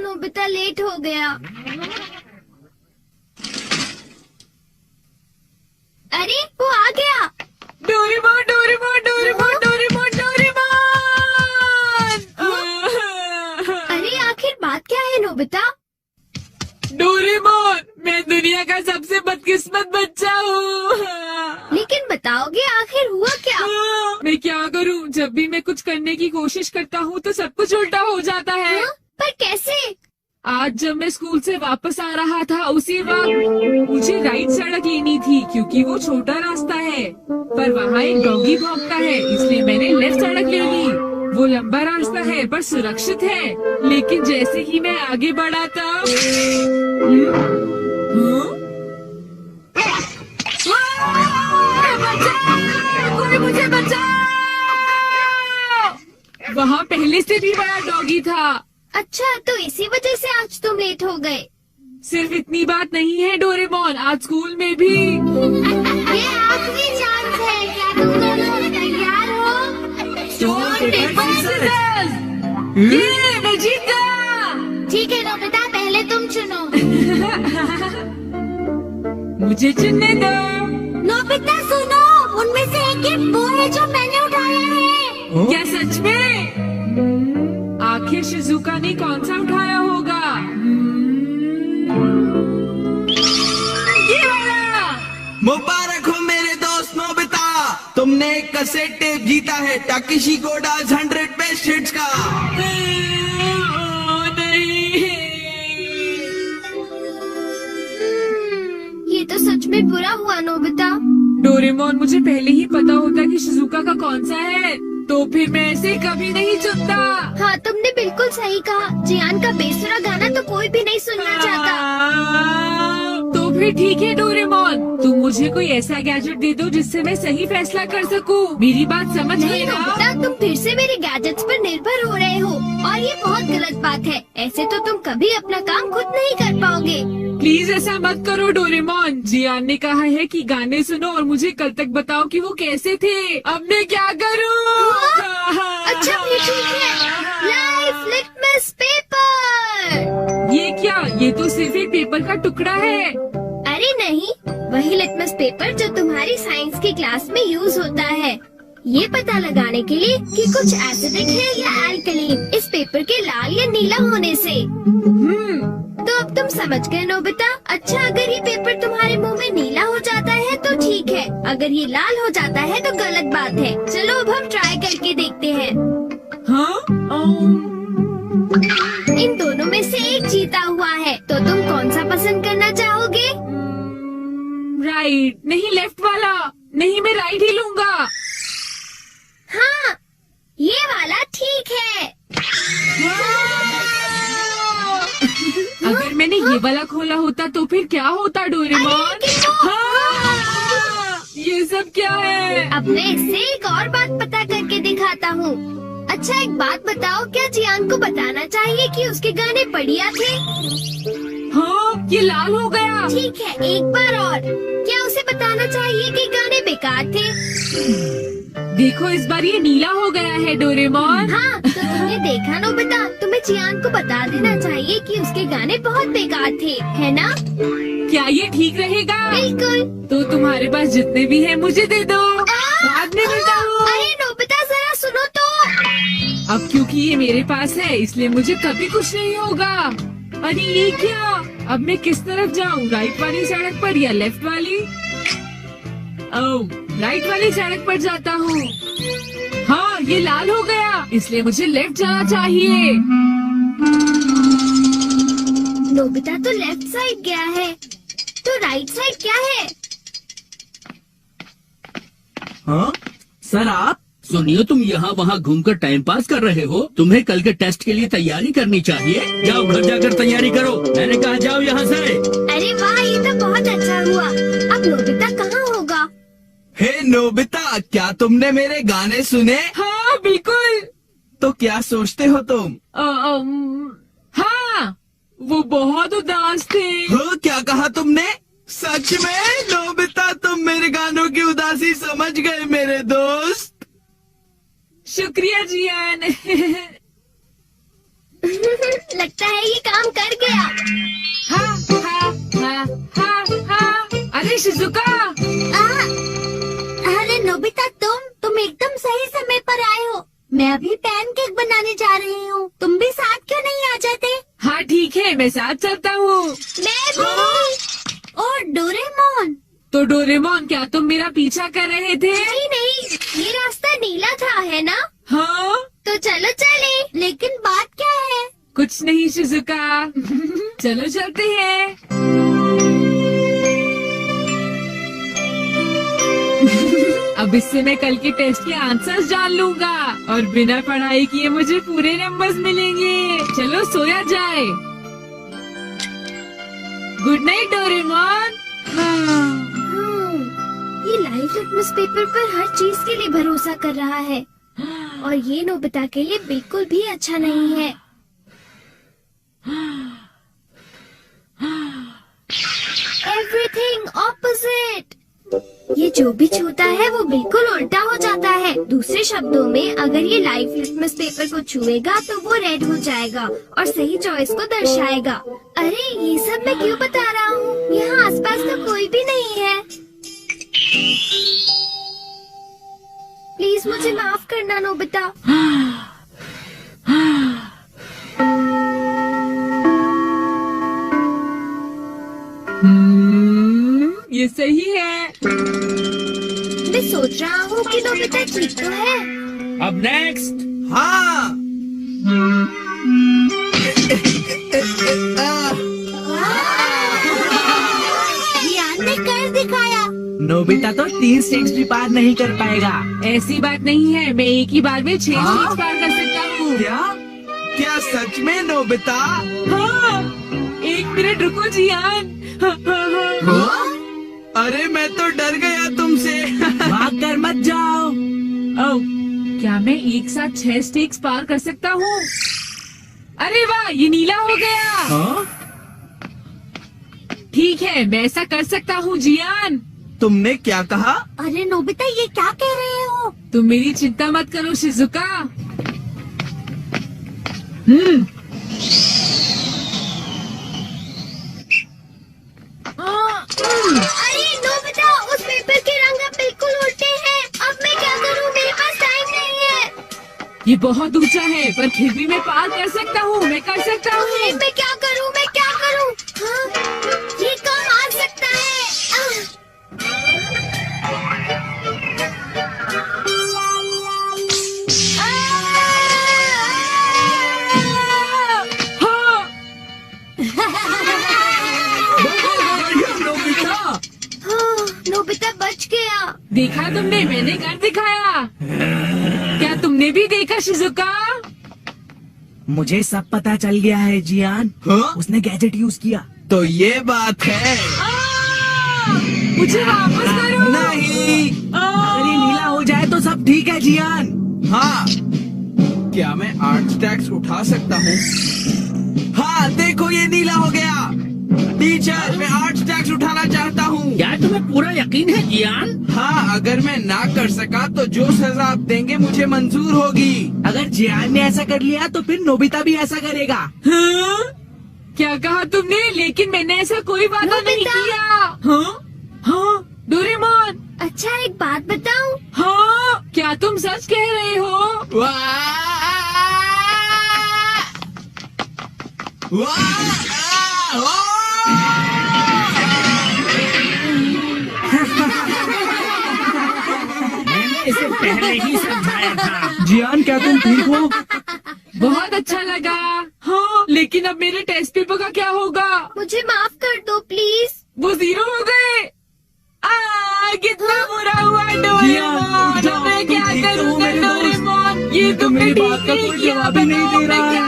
Nobita late हो गया। अरे वो आ गया। Doraemon Doraemon Doraemon Doraemon Doraemon. अरे आखिर बात क्या है नोबिता? डोरेमोन, मैं दुनिया का सबसे बदकिस्मत बच्चा हूँ। लेकिन बताओगे आखिर हुआ क्या? मैं क्या करूँ? जब भी मैं कुछ करने की कोशिश करता हूँ तो सब कुछ उल्टा हो जाता है। पर कैसे? आज जब मैं स्कूल से वापस आ रहा था उसी वक्त मुझे राइट सड़क लेनी थी क्योंकि वो छोटा रास्ता है, पर वहाँ एक डॉगी भौंकता है इसलिए मैंने लेफ्ट सड़क ले ली। वो लंबा रास्ता है पर सुरक्षित है, लेकिन जैसे ही मैं आगे बढ़ा तब कोई मुझे बचाओ! वहाँ पहले से भी बड़ा डॉगी था। अच्छा, तो इसी वजह से आज तुम लेट हो गए। सिर्फ इतनी बात नहीं है डोरेमोन, आज स्कूल में भी। ये आखिरी चांस है, क्या तुम दोनों तैयार हो? Stone paper scissors. ये मैं जीत गया। ठीक है नोबिता, पहले तुम चुनो। मुझे चुनने दो। नोबिता सुनो, उनमें से एक गिफ्ट वो है जो मैंने उठाया है। क्या सच में? आखिर शिजुका ने कौन सा उठाया होगा? ये वाला। मुबारक हो मेरे दोस्त नोबिता, तुमने एक कैसेट टेप जीता है टाकेशी कोडा's 100 बेस्ट हिट्स का। नहीं। ये तो सच में बुरा हुआ नोबिता। डोरेमोन, मुझे पहले ही पता होता कि शिजुका का कौन सा है तो फिर मैं ऐसे कभी नहीं चुनता। हाँ, तुमने बिल्कुल सही कहा। जियान का बेसुरा गाना तो कोई भी नहीं सुनना चाहता। तो फिर ठीक है डोरेमोन, तुम मुझे कोई ऐसा गैजेट दे दो जिससे मैं सही फैसला कर सकूं। मेरी बात समझ नहीं गई ना? नोबिता, तुम फिर से मेरे गैजेट्स पर निर्भर हो रहे हो और ये बहुत गलत बात है। ऐसे तो तुम कभी अपना काम खुद नहीं कर पाओगे। प्लीज ऐसा मत करो डोरेमोन। जियान ने कहा है कि गाने सुनो और मुझे कल तक बताओ कि वो कैसे थे। अब मैं क्या करूं? अच्छा फिर ठीक है। Life litmus paper. ये क्या? ये तो सिर्फ एक पेपर का टुकड़ा है। अरे नहीं, वही लिटमस पेपर जो तुम्हारी साइंस की क्लास में यूज होता है, ये पता लगाने के लिए कि कुछ एसिडिक है या अल्कलीन इस पेपर के लाल या नीला होने से। तो अब तुम समझ गए नोबिता। अच्छा, अगर ये पेपर तुम्हारे मुंह में नीला हो जाता है तो ठीक है, अगर ये लाल हो जाता है तो गलत बात है। चलो अब हम ट्राई करके देखते हैं। हाँ? इन दोनों में से एक जीता हुआ है, तो तुम कौन सा पसंद करना चाहोगे? राइट। नहीं, लेफ्ट वाला। नहीं, मैं राइट ही लूंगा। हाँ, ये वाला ठीक है। अगर मैंने ये वाला खोला होता तो फिर क्या होता डोरेमोन? ये सब क्या है? अब मैं इससे एक और बात पता करके दिखाता हूँ। अच्छा एक बात बताओ, क्या जियान को बताना चाहिए कि उसके गाने बढ़िया थे? हाँ, ये लाल हो गया। ठीक है, एक बार और, क्या उसे बताना चाहिए कि गाने बेकार थे? देखो इस बार ये नीला हो गया है डोरेमोन। हाँ, तो तुमने देखा नोबिता, तुम्हें जियान को बता देना चाहिए कि उसके गाने बहुत बेकार थे, है ना? क्या ये ठीक रहेगा? बिल्कुल। तो तुम्हारे पास जितने भी हैं मुझे दे दो, बाद में मिलता हूँ। अरे नोबिता जरा सुनो तो। अब क्योंकि ये मेरे पास है इसलिए मुझे कभी कुछ नहीं होगा। अरे ये क्या? अब मैं किस तरफ जाऊँ, राइट वाली सड़क पर या लेफ्ट वाली? ओह, राइट वाली सड़क पर जाता हूँ। हाँ, ये लाल हो गया इसलिए मुझे लेफ्ट जाना चाहिए। नोबिता तो लेफ्ट साइड गया है, तो राइट साइड क्या है? हाँ सर, आप सुनिए, तुम यहाँ वहाँ घूमकर टाइम पास कर रहे हो। तुम्हें कल के टेस्ट के लिए तैयारी करनी चाहिए। जाओ घर जाकर तैयारी करो। मैंने कहा जाओ यहाँ से। अरे वाह, ये तो बहुत अच्छा हुआ। अब नोबिता कहाँ होगा? हे नोबिता, क्या तुमने मेरे गाने सुने? हाँ बिल्कुल। तो क्या सोचते हो तुम? हाँ, वो बहुत उदास थे। हो, क्या कहा तुमने? सच में नोबिता, तुम मेरे गानों की उदासी समझ गए मेरे दोस्त। शुक्रिया जियान। लगता है ये काम काम कर गया। हा हा हा हा हा। अरे शिजुका, अरे नोबिता, तुम एकदम सही समय पर आए हो। मैं अभी पैनकेक बनाने जा रही हूँ। तुम भी साथ क्यों नहीं आ जाते? हाँ ठीक है, मैं साथ चलता हूँ। मैं भी। और डोरेमोन? तो डोरेमोन, क्या तुम मेरा पीछा कर रहे थे? नहीं, ये रास्ता नीला था, है ना? हाँ, तो चलो चले। लेकिन बात क्या है? कुछ नहीं शिजुका। चलो चलते हैं। अब इससे मैं कल के टेस्ट के आंसर्स जान लूंगा और बिना पढ़ाई किए मुझे पूरे नंबर्स मिलेंगे। चलो सोया जाए। Good night Doraemon. ये लाइव लिटमस पेपर पर हर चीज के लिए भरोसा कर रहा है और ये नोबिता के लिए बिल्कुल भी अच्छा नहीं है। Everything opposite. ये जो भी छूता है वो बिल्कुल उल्टा हो जाता है। दूसरे शब्दों में, अगर ये लाइव लिटमस पेपर को छुएगा तो वो रेड हो जाएगा और सही चॉइस को दर्शाएगा। अरे ये सब मैं क्यों बता रहा हूँ? यहाँ आसपास तो कोई भी नहीं है। प्लीज मुझे माफ करना नोबिता। ये सही है। मैं सोच रहा हूँ कि नोबिता ठीक तो है। अब नेक्स्ट। हाँ। जियान ने कर दिखाया। नोबिता तो 3 स्टेट्स भी पार नहीं कर पाएगा। ऐसी बात नहीं है, मैं एक ही बार में 6 स्टेज पार कर सकता हूँ। क्या सच में नोबिता? हाँ, 1 मिनट रुको जियान। अरे मैं तो डर गया तुमसे। भाग कर मत जाओ। ओह, क्या मैं एक साथ 6 स्टेक्स पार कर सकता हूँ? अरे वाह, ये नीला हो गया। हाँ? ठीक है, मैं ऐसा कर सकता हूँ जियान। तुमने क्या कहा? अरे नोबिता, ये क्या कह रहे हो? तुम मेरी चिंता मत करो शिजुका। अरे नोबिता, उस पेपर के रंग अब बिल्कुल उल्टे हैं। अब मैं क्या करूँ? मेरे पास टाइम नहीं है। ये बहुत ऊंचा है, पर फिर भी मैं पार कर सकता हूँ। मैं कर सकता अरे हूँ। मैं क्या करूँ? हाँ, ये कम आ सकता है। नोबिता बच गया। देखा तुमने, मैंने कर दिखाया। क्या तुमने भी देखा शिजुका? मुझे सब पता चल गया है जियान। हाँ? उसने गैजेट यूज किया। तो ये बात है। मुझे वापस करो। नहीं। अगर ये नीला हो जाए तो सब ठीक है जियान। हाँ। क्या मैं 8 स्टैक्स उठा सकता हूँ? हाँ, देखो ये नीला हो गया। टीचर, मैं 8 स्टैक्स उठाना चाहता हूँ। क्या तुम्हें पूरा यकीन है जियान? हाँ, अगर मैं ना कर सका तो जो सजा आप देंगे मुझे मंजूर होगी। अगर जियान ने ऐसा कर लिया तो फिर नोबिता भी ऐसा करेगा। हाँ? क्या कहा तुमने? लेकिन मैंने ऐसा कोई वादा नहीं नोबिता। किया। हाँ? हाँ? डोरेमोन। अच्छा, एक बात बताऊं? हाँ? क्या तुम सच कह रहे हो? वाह! मैंने इसे पहले ही समझाया था। जियान, क्या तुम ठीक हो? बहुत अच्छा लगा। हाँ, लेकिन अब मेरे टेस्ट पेपर का क्या होगा? मुझे माफ कर दो प्लीज। वो 0 हो गए। कितना बुरा हुआ जियान, डोरेमोन। उठ जाओ, मैं तुम क्या ठीक तो हो करूँगा मेरे दोस्त? डोरेमोन? ये तो मेरी बात का कोई जवाब ही नहीं दे रहा है।